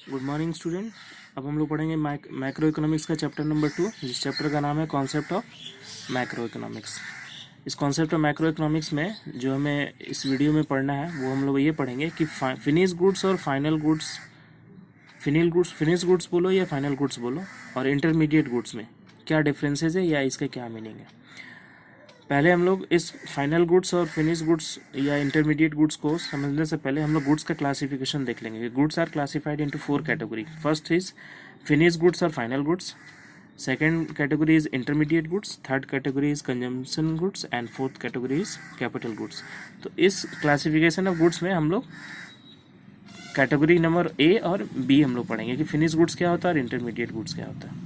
Good morning student. अब हम लोग पढ़ेंगे मैक्रो इकोनॉमिक्स का चैप्टर नंबर 2, जिस चैप्टर का नाम है कॉन्सेप्ट ऑफ मैक्रो इकोनॉमिक्स। इस कॉन्सेप्ट ऑफ मैक्रो इकोनॉमिक्स में जो हमें इस वीडियो में पढ़ना है वो हम लोग ये पढ़ेंगे कि फिनिश गुड्स और फाइनल गुड्स, फिनिश गुड्स बोलो या फाइनल गुड्स बोलो, और इंटरमीडिएट गुड्स में क्या डिफरेंसेस है या इसका क्या मीनिंग है। पहले हम लोग इस फाइनल गुड्स और फिनिश गुड्स या इंटरमीडिएट गुड्स को समझने से पहले हम लोग गुड्स का क्लासिफिकेशन देख लेंगे। Goods are classified into 4 category. First is finish goods और final goods, second category is intermediate goods, third category is consumption goods and fourth category is capital goods. तो इस क्लासिफिकेशन ऑफ गुड्स में हम लोग category number A और B हम लोग पढ़ेंगे कि फिनिश गुड्स क्या होता है और इंटरमीडिएट गुड्स क्या होता है।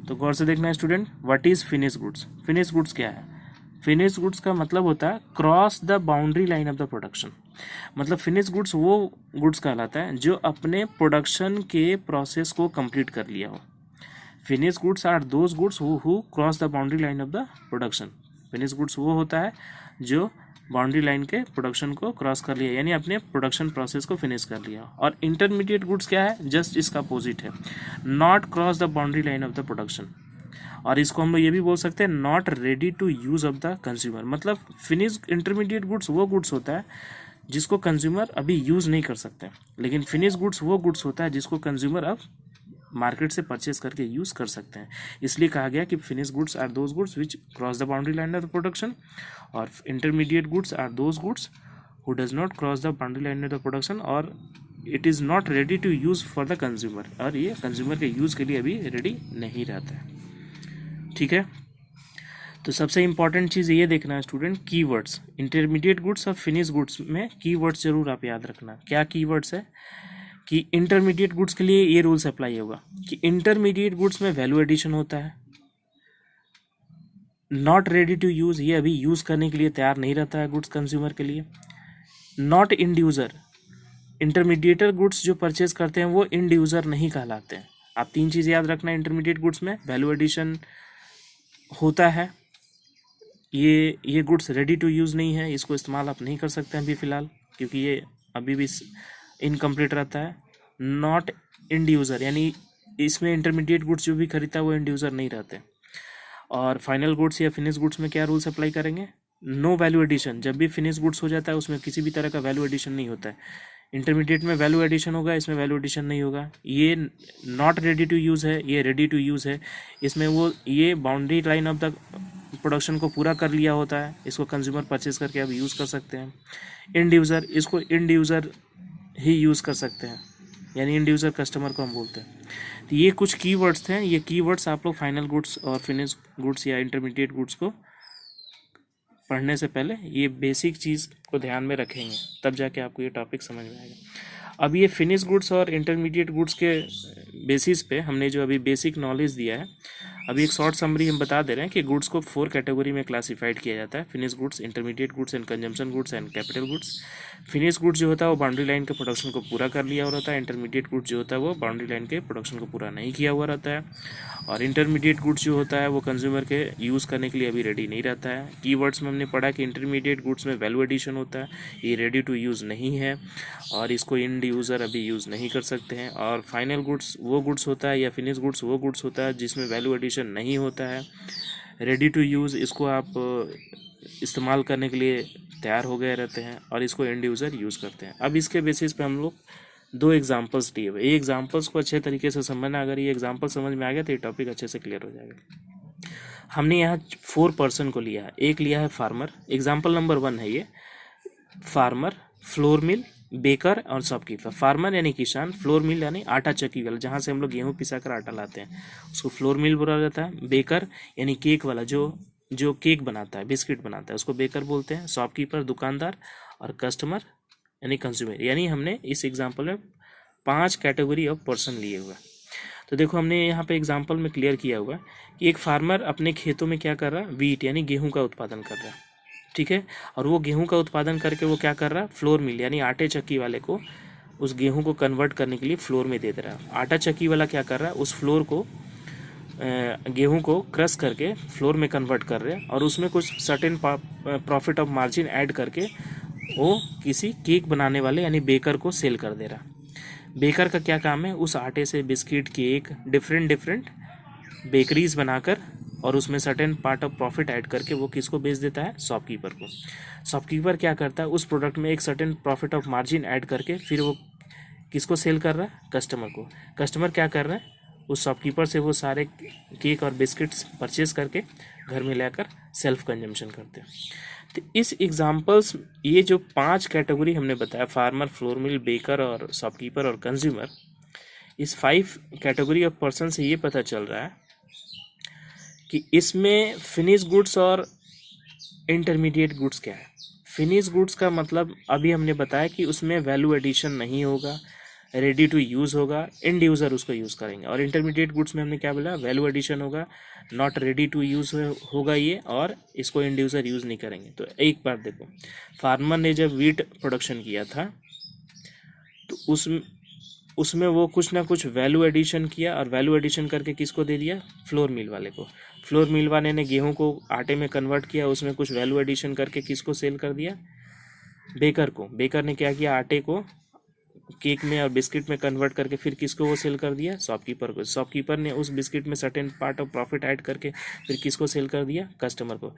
तो गौर से देखना है student, what is finish goods. Finish goods क्या है? फिनिश गुड्स का मतलब होता है cross the boundary line of the production. मतलब फिनिश गुड्स वो गुड्स कहलाता है जो अपने प्रोडक्शन के प्रोसेस को कंप्लीट कर लिया हो। Finish goods are those goods who cross the boundary line of the production. Finish goods वो होता है जो बाउंड्री लाइन के प्रोडक्शन को क्रॉस कर लिया, यानी अपने प्रोडक्शन प्रोसेस को फिनिश कर लिया। और इंटरमीडिएट गुड्स क्या है? जस्ट इसका अपोजिट है, not cross the boundary line of the production. और इसको हम लोग ये भी बोल सकते हैं not ready to use of the consumer. मतलब फिनिश इंटरमीडिएट गुड्स वो गुड्स होता है जिसको कंज्यूमर अभी यूज नहीं कर सकते, लेकिन फिनिश गुड्स वो गुड्स होता है जिसको कंज्यूमर अब मार्केट से परचेज करके यूज कर सकते हैं। इसलिए कहा गया कि finish goods are those goods which cross the boundary line of the production, और intermediate goods are those goods who does not cross the boundary line of the production और it is not ready to use for the consumer, और ये consumer के use के लिए अभी ready नहीं रहता है। ठीक है, तो सबसे इंपॉर्टेंट चीज़ ये देखना है स्टूडेंट, कीवर्ड्स। इंटरमीडिएट गुड्स और फिनिश गुड्स में कीवर्ड्स जरूर आप याद रखना। क्या कीवर्ड्स है कि इंटरमीडिएट गुड्स के लिए ये रूल्स अप्लाई होगा कि इंटरमीडिएट गुड्स में वैल्यू एडिशन होता है, नॉट रेडी टू यूज़, ये अभी यूज़ करने के लिए तैयार नहीं रहता है गुड्स कंज्यूमर के लिए। Not end user, intermediator goods जो परचेज करते हैं वो इंड यूज़र नहीं कहलाते हैं। आप 3 चीज़ याद रखना है इंटरमीडिएट गुड्स में, वैल्यू एडिशन होता है, ये गुड्स रेडी टू यूज़ नहीं है, इसको इस्तेमाल आप नहीं कर सकते हैं अभी फ़िलहाल क्योंकि ये अभी भी इनकम्प्लीट रहता है। नॉट इंड यूज़र, यानी इसमें इंटरमीडिएट गुड्स जो भी खरीदता है वो इंड यूज़र नहीं रहते। और फाइनल गुड्स या फिनिश गुड्स में क्या रूल्स अप्लाई करेंगे? नो वैल्यू एडिशन, जब भी फिनिश गुड्स हो जाता है उसमें किसी भी तरह का वैल्यू एडिशन नहीं होता है। इंटरमीडिएट में वैल्यू एडिशन होगा, इसमें वैल्यू एडिशन नहीं होगा। ये नॉट रेडी टू यूज़ है, ये रेडी टू यूज़ है। इसमें वो ये boundary line of the production को पूरा कर लिया होता है, इसको कंज्यूमर परचेज करके अब यूज़ कर सकते हैं। इंड यूज़र, इसको इंड यूज़र ही यूज़ कर सकते हैं, यानी इंड यूज़र कस्टमर को हम बोलते हैं। तो ये कुछ कीवर्ड्स थे, ये कीवर्ड्स आप लोग फाइनल गुड्स और फिनिश गुड्स या इंटरमीडिएट गुड्स को पढ़ने से पहले ये बेसिक चीज़ को ध्यान में रखेंगे, तब जाके आपको ये टॉपिक समझ में आएगा। अब ये फिनिश गुड्स और इंटरमीडिएट गुड्स के बेसिस पे हमने जो अभी बेसिक नॉलेज दिया है, अभी एक शॉर्ट समरी हम बता दे रहे हैं कि गुड्स को 4 कैटेगरी में क्लासिफाइड किया जाता है, finish goods, intermediate goods and consumption goods and capital goods. Finish goods जो होता है वो बाउंड्री लाइन के प्रोडक्शन को पूरा कर लिया हुआ रहता है, इंटरमीडिएट गुड्स जो होता है वो बाउंड्री लाइन के प्रोडक्शन को पूरा नहीं किया हुआ रहता है, और इंटरमीडिएट गुड्स जो होता है वो कंज्यूमर के यूज़ करने के लिए अभी रेडी नहीं रहता है। कीवर्ड्स में हमने पढ़ा कि इंटरमीडिएट गुड्स में वैल्यू एडिशन होता है, ये रेडी टू यूज़ नहीं है और इसको इंड यूज़र अभी यूज़ नहीं कर सकते हैं। और फाइनल गुड्स वो गुड्स होता है या फिनिश गुड्स वो गुड्स होता है जिसमें वैल्यू एडिशन नहीं होता है, रेडी टू यूज़, इसको आप इस्तेमाल करने के लिए तैयार हो गए रहते हैं और इसको एंड यूज़र यूज़ करते हैं। अब इसके बेसिस पे हम लोग 2 एग्जांपल्स दिए हुए, ये एग्जांपल्स को अच्छे तरीके से समझना। अगर ये एग्जांपल समझ में आ गया तो ये टॉपिक अच्छे से क्लियर हो जाएगा। हमने यहाँ 4 पर्सन को लिया है। एक लिया है फार्मर, एग्जाम्पल नंबर 1 है ये, फार्मर, फ्लोर मिल, बेकर और शॉपकीपर। फार्मर यानी किसान, फ्लोर मिल यानी आटा चक्की वाला जहाँ से हम लोग गेहूँ पिसा कर आटा लाते हैं उसको फ्लोर मिल बोला जाता है। बेकर यानी केक वाला जो केक बनाता है, बिस्किट बनाता है, उसको बेकर बोलते हैं। शॉपकीपर दुकानदार, और कस्टमर यानी कंज्यूमर। यानी हमने इस एग्जाम्पल में 5 कैटेगरी ऑफ पर्सन लिए हुए। तो देखो हमने यहाँ पे एग्जाम्पल में क्लियर किया हुआ कि एक फार्मर अपने खेतों में क्या कर रहा है, वीट यानी गेहूँ का उत्पादन कर रहा है, ठीक है। और वो गेहूं का उत्पादन करके वो क्या कर रहा है, फ्लोर मिल यानी आटे चक्की वाले को उस गेहूं को कन्वर्ट करने के लिए फ्लोर में दे दे रहा है। आटा चक्की वाला क्या कर रहा है, उस फ्लोर को गेहूं को क्रश करके फ्लोर में कन्वर्ट कर रहे हैं और उसमें कुछ certain profit of margin add करके वो किसी केक बनाने वाले यानी बेकर को सेल कर दे रहा है। बेकर का क्या काम है, उस आटे से biscuit, cake, different different bakeries बनाकर और उसमें certain part of profit add करके वो किसको बेच देता है, शॉपकीपर को। शॉपकीपर क्या करता है, उस प्रोडक्ट में एक certain profit of margin add करके फिर वो किसको सेल कर रहा है, कस्टमर को। कस्टमर क्या कर रहा है, उस शॉपकीपर से वो सारे केक और बिस्किट्स परचेज करके घर में लाकर सेल्फ कंजम्पशन करते हैं। तो इस एग्जांपल्स, ये जो 5 कैटेगरी हमने बताया, फार्मर, फ्लोर मिल, बेकर और शॉपकीपर और कंज्यूमर, इस 5 कैटेगरी ऑफ पर्सन से ये पता चल रहा है कि इसमें फिनिश गुड्स और इंटरमीडिएट गुड्स क्या है। फिनिश गुड्स का मतलब अभी हमने बताया कि उसमें वैल्यू एडिशन नहीं होगा, रेडी टू यूज़ होगा, एंड यूज़र उसको यूज़ करेंगे। और इंटरमीडिएट गुड्स में हमने क्या बोला, वैल्यू एडिशन होगा, नॉट रेडी टू यूज़ होगा ये, और इसको एंड यूज़र यूज़ नहीं करेंगे। तो एक बार देखो, फार्मर ने जब वीट प्रोडक्शन किया था तो उसमें वो कुछ ना कुछ वैल्यू एडिशन किया, और वैल्यू एडिशन करके किसको दे दिया, फ्लोर मिल वाले को। फ्लोर मिल वाले ने गेहूं को आटे में कन्वर्ट किया, उसमें कुछ वैल्यू एडिशन करके किसको सेल कर दिया, बेकर को। बेकर ने क्या किया, आटे को केक में और बिस्किट में कन्वर्ट करके फिर किसको वो सेल कर दिया, शॉपकीपर को। शॉपकीपर ने उस बिस्किट में certain part of profit add करके फिर किसको सेल कर दिया, कस्टमर को।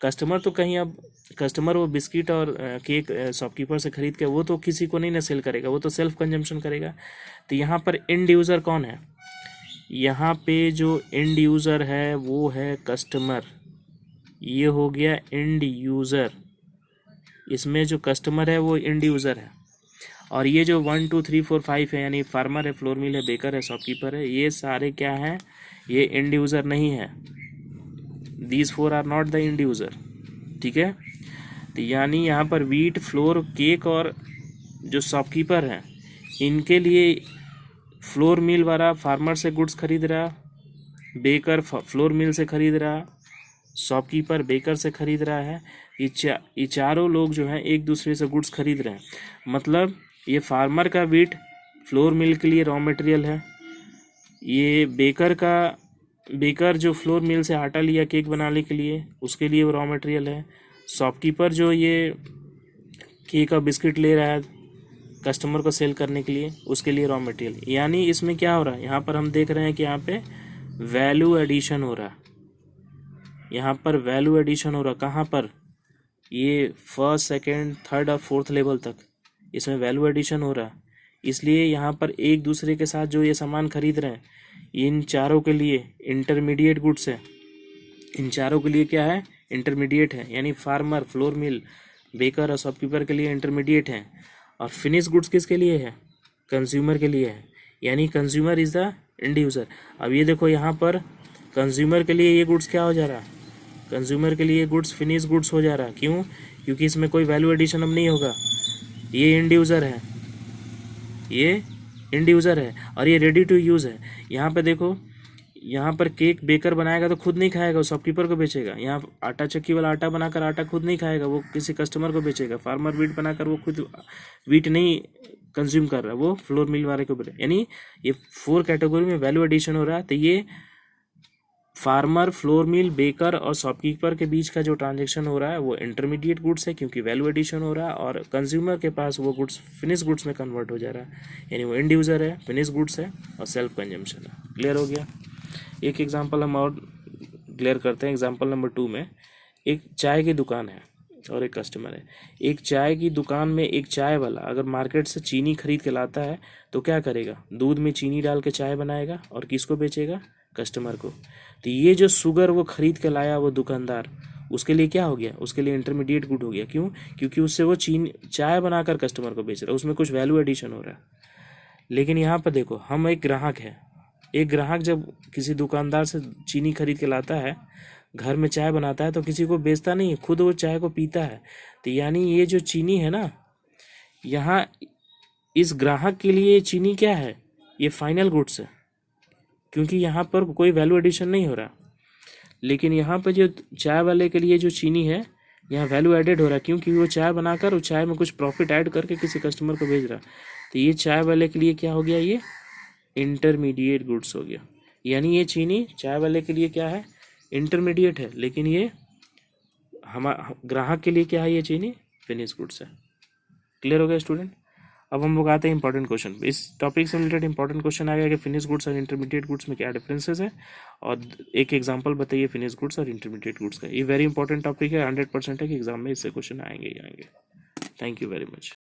कस्टमर तो कहीं, अब कस्टमर वो बिस्किट और केक शॉपकीपर से खरीद के वो तो किसी को नहीं ना सेल करेगा, वो तो सेल्फ कंजम्पशन करेगा। तो यहाँ पर एंड यूज़र कौन है, यहाँ पे जो एंड यूज़र है वो है कस्टमर। ये हो गया एंड यूज़र, इसमें जो कस्टमर है वो एंड यूज़र है। और ये जो 1 2 3 4 5 है, यानी फार्मर है, फ्लोर मिल है, बेकर है, शॉपकीपर है, ये सारे क्या हैं, ये एंड यूज़र नहीं है। These 4 are not the end user, ठीक है। तो यानी यहाँ पर वीट, फ्लोर, केक और जो शॉपकीपर हैं, इनके लिए फ्लोर मिल वाला फार्मर से गुड्स खरीद रहा, बेकर फ्लोर मिल से खरीद रहा, शॉपकीपर बेकर से खरीद रहा है। ये चारों लोग जो हैं एक दूसरे से गुड्स खरीद रहे हैं। मतलब ये फार्मर का वीट फ्लोर मिल के लिए रॉ मटेरियल है, ये बेकर जो फ्लोर मिल से आटा लिया केक बनाने के लिए, उसके लिए वो रॉ मटेरियल है। शॉपकीपर जो ये केक और बिस्किट ले रहा है कस्टमर को सेल करने के लिए, उसके लिए रॉ मटेरियल। यानी इसमें क्या हो रहा है, यहाँ पर हम देख रहे हैं कि यहाँ पे वैल्यू एडिशन हो रहा है। यहाँ पर वैल्यू एडिशन हो रहा, कहाँ पर, ये फर्स्ट, सेकंड, थर्ड और फोर्थ लेवल तक इसमें वैल्यू एडिशन हो रहा है। इसलिए यहाँ पर एक दूसरे के साथ जो ये सामान खरीद रहे हैं, इन चारों के लिए इंटरमीडिएट गुड्स है। इन चारों के लिए क्या है, इंटरमीडिएट है। यानी फार्मर, फ्लोर मिल, बेकर और शॉपकीपर के लिए इंटरमीडिएट है, और फिनिश गुड्स किसके लिए है, कंज्यूमर के लिए है। यानी consumer is the end user. अब ये देखो, यहाँ पर कंज्यूमर के लिए ये गुड्स क्या हो जा रहा है, कंज्यूमर के लिए गुड्स फिनिश गुड्स हो जा रहा है। क्यों, क्योंकि इसमें कोई वैल्यू एडिशन अब नहीं होगा। ये एंड यूज़र है, ये एंड यूज़र है, और ये रेडी टू यूज़ है। यहाँ पे देखो, यहाँ पर केक बेकर बनाएगा तो खुद नहीं खाएगा, वो शॉपकीपर को बेचेगा। यहाँ आटा चक्की वाला आटा बनाकर आटा खुद नहीं खाएगा, वो किसी कस्टमर को बेचेगा। फार्मर वीट बनाकर वो खुद वीट नहीं कंज्यूम कर रहा, वो फ्लोर मिल वाले को बेचे। यानी ये 4 कैटेगरी में वैल्यू एडिशन हो रहा है। तो ये फार्मर, फ्लोर मिल, बेकर और शॉपकीपर के बीच का जो ट्रांजेक्शन हो रहा है वो इंटरमीडिएट गुड्स है, क्योंकि वैल्यू एडिशन हो रहा है, और कंज्यूमर के पास वो गुड्स फिनिश गुड्स में कन्वर्ट हो जा रहा है। यानी वो एंड यूज़र है, फिनिश गुड्स है और सेल्फ कंजम्पशन है। क्लियर हो गया। एक एग्जांपल हम और क्लियर करते हैं। एग्जांपल नंबर 2 में एक चाय की दुकान है और एक कस्टमर है। एक चाय की दुकान में एक चाय वाला अगर मार्केट से चीनी खरीद के लाता है तो क्या करेगा, दूध में चीनी डाल के चाय बनाएगा और किसको बेचेगा, कस्टमर को। तो ये जो शुगर वो खरीद के लाया वो दुकानदार, उसके लिए क्या हो गया, उसके लिए इंटरमीडिएट गुड हो गया। क्यों, क्योंकि उससे वो चीनी चाय बनाकर कस्टमर को बेच रहा है, उसमें कुछ वैल्यू एडिशन हो रहा है। लेकिन यहाँ पर देखो, हम एक ग्राहक है, एक ग्राहक जब किसी दुकानदार से चीनी खरीद के लाता है, घर में चाय बनाता है तो किसी को बेचता नहीं है, खुद वो चाय को पीता है। तो यानी ये जो चीनी है ना, यहाँ इस ग्राहक के लिए चीनी क्या है, ये फाइनल गुड्स है, क्योंकि यहाँ पर कोई वैल्यू एडिशन नहीं हो रहा। लेकिन यहाँ पर जो चाय वाले के लिए जो चीनी है, यहाँ वैल्यू एडेड हो रहा है, क्योंकि वो चाय बनाकर उस चाय में कुछ प्रॉफिट ऐड करके किसी कस्टमर को भेज रहा। तो ये चाय वाले के लिए क्या हो गया, ये इंटरमीडिएट गुड्स हो गया। यानी ये चीनी चाय वाले के लिए क्या है, इंटरमीडिएट है, लेकिन ये हमारा ग्राहक के लिए क्या है, ये चीनी फिनिश गुड्स है। क्लियर हो गया स्टूडेंट। अब हम लोग आते हैं इंपॉर्टेंट क्वेश्चन। इस टॉपिक से रिलेटेड इंपॉर्टेंट क्वेश्चन आ गया कि फिनिश गुड्स और इंटरमीडिएट गुड्स में क्या डिफरेंसेस है, और एक एग्जांपल बताइए फिनिश गुड्स और इंटरमीडिएट गुड्स का। ये वेरी इंपॉर्टेंट टॉपिक है, 100% है कि एग्जाम में इससे क्वेश्चन आएंगे ही आएंगे। Thank you very much.